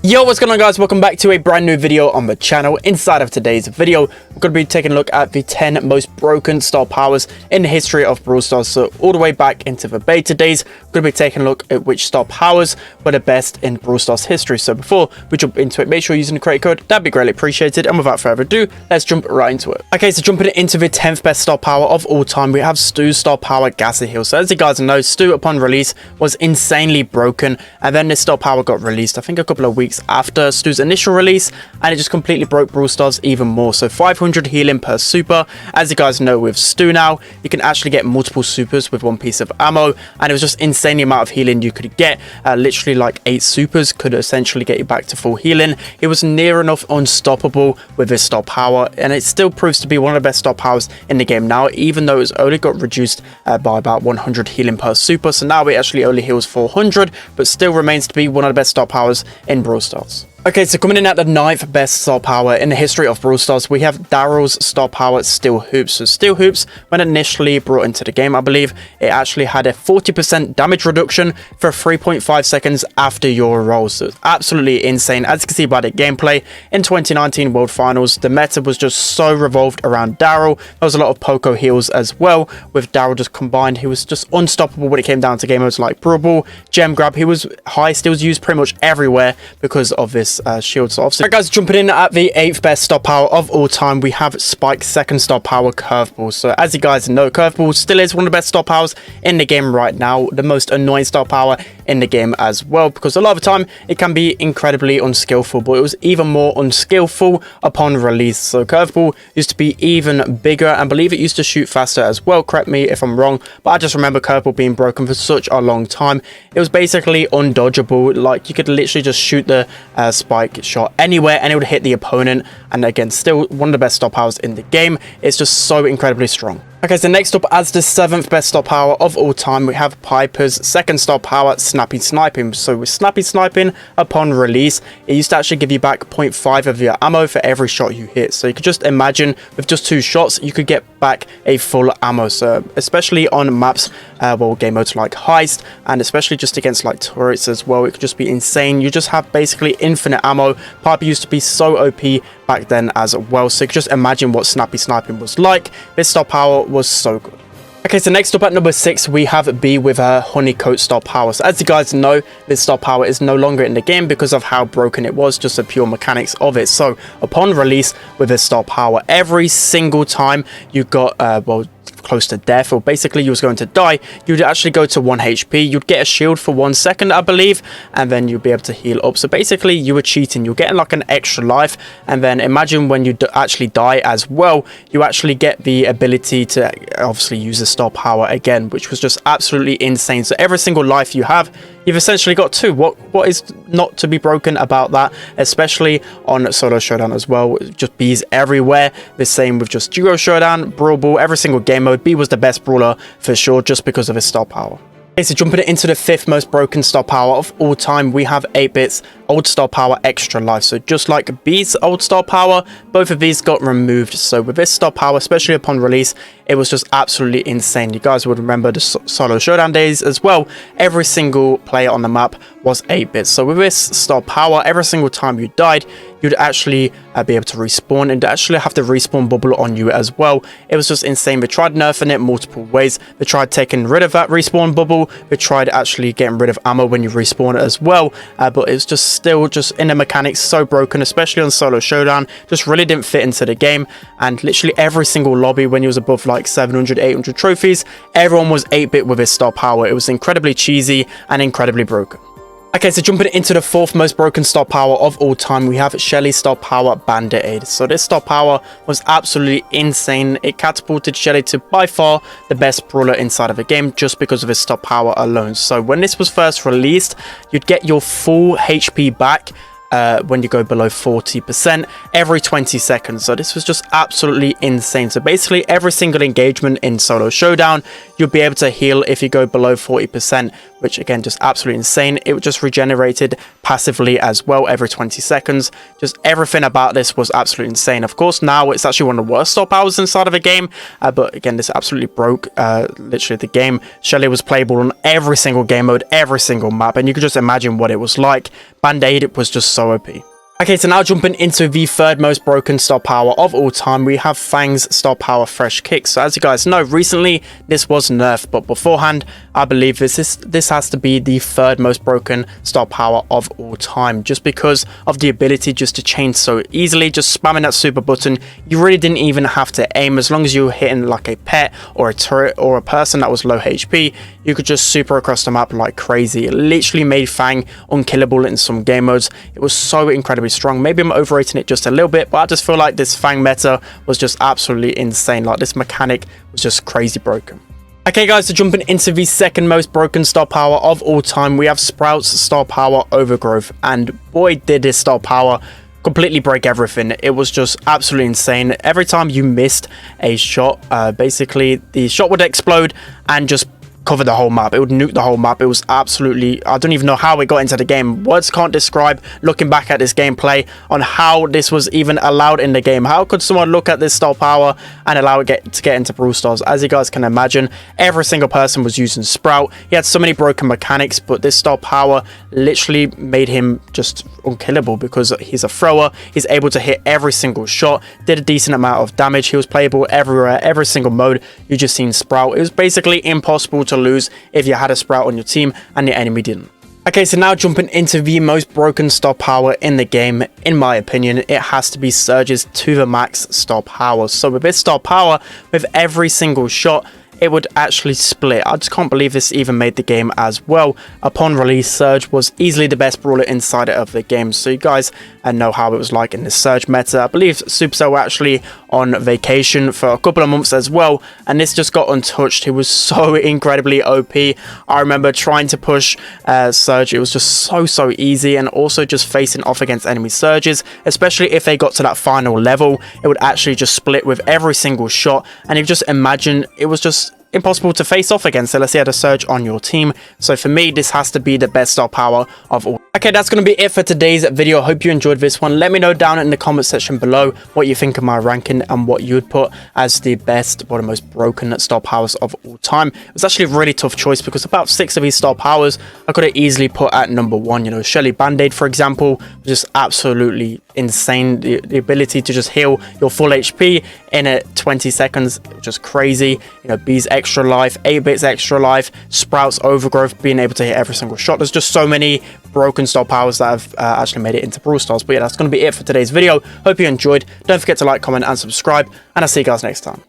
Yo, what's going on, guys? Welcome back to a brand new video on the channel. Inside of today's video, we're going to be taking a look at the 10 most broken star powers in the history of Brawl Stars. So all the way back into the beta days, we're going to be taking a look at which star powers were the best in Brawl Stars history. So before we jump into it, make sure you're using the creator code. That'd be greatly appreciated. And without further ado, let's jump right into it. Okay, so jumping into the 10th best star power of all time, we have Stu's star power, Gasser Heal. So as you guys know, Stu upon release was insanely broken, and then this star power got released, I think a couple of weeks after Stu's initial release, and it just completely broke Brawl Stars even more. So 500 healing per super. As you guys know, with Stu now, you can actually get multiple supers with one piece of ammo, and it was just insane the amount of healing you could get. Literally like 8 supers could essentially get you back to full healing. It was near enough unstoppable with this star power, and it still proves to be one of the best star powers in the game now, even though it's only got reduced by about 100 healing per super. So now it actually only heals 400, but still remains to be one of the best star powers in Brawl Stars. Okay, so coming in at the 9th best star power in the history of Brawl Stars, we have Darryl's star power, Steel Hoops. So Steel Hoops, when initially brought into the game, I believe, it actually had a 40% damage reduction for 3.5 seconds after your roll. So it's absolutely insane. As you can see by the gameplay, in 2019 World Finals, the meta was just so revolved around Darryl. There was a lot of Poco heals as well, with Darryl just combined. He was just unstoppable when it came down to game modes like Brawl, Gem Grab. He was high, still used pretty much everywhere because of this shield. So obviously, right, guys, jumping in at the 8th best star power of all time, we have Spike's second star power, Curveball. So as you guys know, Curveball still is one of the best star powers in the game right now, the most annoying star power in the game as well, because a lot of the time it can be incredibly unskillful, but it was even more unskillful upon release. So Curveball used to be even bigger, and I believe it used to shoot faster as well. Correct me if I'm wrong, but I just remember Curveball being broken for such a long time. It was basically undodgeable. Like, you could literally just shoot the Spike shot anywhere and it would hit the opponent, and again, still one of the best star powers in the game. It's just so incredibly strong. Okay, so next up, as the 7th best star power of all time, we have Piper's second star power, Snappy Sniping. So with Snappy Sniping, upon release, it used to actually give you back 0.5 of your ammo for every shot you hit. So you could just imagine, with just 2 shots, you could get back a full ammo. So especially on maps, well, game modes like Heist, and especially just against like turrets as well, it could just be insane. You just have basically infinite ammo. Piper used to be so OP back then as well, so you could just imagine what Snappy Sniping was like. This star power was so good. Okay, so next up at number 6, we have B with her Honeycoat star power. So as you guys know, this star power is no longer in the game because of how broken it was, just the pure mechanics of it. So upon release with this star power, every single time you got well, close to death, or basically you was going to die, you'd actually go to 1 HP, you'd get a shield for 1 second, I believe, and then you'd be able to heal up. So basically you were cheating, you're getting like an extra life, and then imagine when you actually die as well, you actually get the ability to obviously use the star power again, which was just absolutely insane. So every single life you have, you've essentially got 2. What is not to be broken about that, especially on solo showdown as well? Just B's everywhere. The same with just duo showdown, Brawl Ball, every single game mode. B was the best brawler for sure, just because of his star power. Okay, so jumping into the 5th most broken star power of all time, we have 8-Bit's old star power, Extra Life. So just like B's old star power, both of these got removed. So with this star power, especially upon release, it was just absolutely insane. You guys would remember the solo showdown days as well. Every single player on the map was 8-Bit. So with this star power, every single time you died, you'd actually be able to respawn, and actually have the respawn bubble on you as well. It was just insane. They tried nerfing it multiple ways. They tried taking rid of that respawn bubble. They tried actually getting rid of ammo when you respawn it as well, but it's just still just in the mechanics so broken, especially on solo showdown. Just really didn't fit into the game, and literally every single lobby when you was above like 700, 800 trophies, everyone was 8-Bit with his star power. It was incredibly cheesy and incredibly broken. Okay, so jumping into the 4th most broken star power of all time, we have Shelly's star power, Bandit-Aid. So this star power was absolutely insane. It catapulted Shelly to by far the best brawler inside of the game, just because of his star power alone. So when this was first released, you'd get your full HP back when you go below 40% every 20 seconds. So this was just absolutely insane. So basically every single engagement in solo showdown, you'll be able to heal if you go below 40%, which again, just absolutely insane. It just regenerated passively as well every 20 seconds. Just everything about this was absolutely insane. Of course, now it's actually one of the worst star powers inside of a game, but again, this absolutely broke literally the game. Shelly was playable on every single game mode, every single map, and you could just imagine what it was like. Band-Aid was just so so OP. Okay, so now jumping into the third most broken star power of all time, we have Fang's star power Fresh Kick. So as you guys know, recently this was nerfed, but beforehand, I believe this has to be the third most broken star power of all time, just because of the ability just to chain so easily, just spamming that super button. You really didn't even have to aim. As long as you were hitting like a pet or a turret or a person that was low HP, you could just super across the map like crazy. It literally made Fang unkillable in some game modes. It was so incredibly strong. Maybe I'm overrating it just a little bit, but I just feel like this Fang meta was just absolutely insane. Like, this mechanic was just crazy broken. Okay guys, so jumping into the second most broken star power of all time, we have Sprout's star power Overgrowth, and boy did this star power completely break everything. It was just absolutely insane. Every time you missed a shot, basically the shot would explode and just cover the whole map. It would nuke the whole map. It was absolutely, I don't even know how it got into the game. Words can't describe, looking back at this gameplay, on how this was even allowed in the game. How could someone look at this star power and allow it to get into Brawl Stars? As you guys can imagine, every single person was using Sprout. He had so many broken mechanics, but this star power literally made him just unkillable because he's a thrower. He's able to hit every single shot, did a decent amount of damage. He was playable everywhere, every single mode. You just seen Sprout. It was basically impossible to lose if you had a Sprout on your team and the enemy didn't. Okay, so now jumping into the most broken star power in the game, in my opinion, it has to be Surge's to the max star power. So with this star power, with every single shot, it would actually split. I just can't believe this even made the game as well. Upon release, Surge was easily the best brawler inside of the game. So you guys know how it was like in the Surge meta. I believe Supercell were actually on vacation for a couple of months as well, and this just got untouched. He was so incredibly OP. I remember trying to push Surge. It was just so easy, and also just facing off against enemy Surges, especially if they got to that final level, it would actually just split with every single shot. And you just imagine, it was just impossible to face off against unless you had a Surge on your team. So for me, this has to be the best star power of all. Okay, that's going to be it for today's video. Hope you enjoyed this one. Let me know down in the comment section below what you think of my ranking and what you would put as the best or the most broken star powers of all time. It was actually a really tough choice because about 6 of these star powers I could have easily put at number 1. You know, Shelly Band-Aid, for example, was just absolutely insane. The ability to just heal your full HP in 20 seconds, just crazy. You know, B's extra life, 8-Bit's extra life, Sprout's Overgrowth, being able to hit every single shot. There's just so many broken star powers that have actually made it into Brawl Stars. But yeah, that's going to be it for today's video. Hope you enjoyed. Don't forget to like, comment and subscribe, and I'll see you guys next time.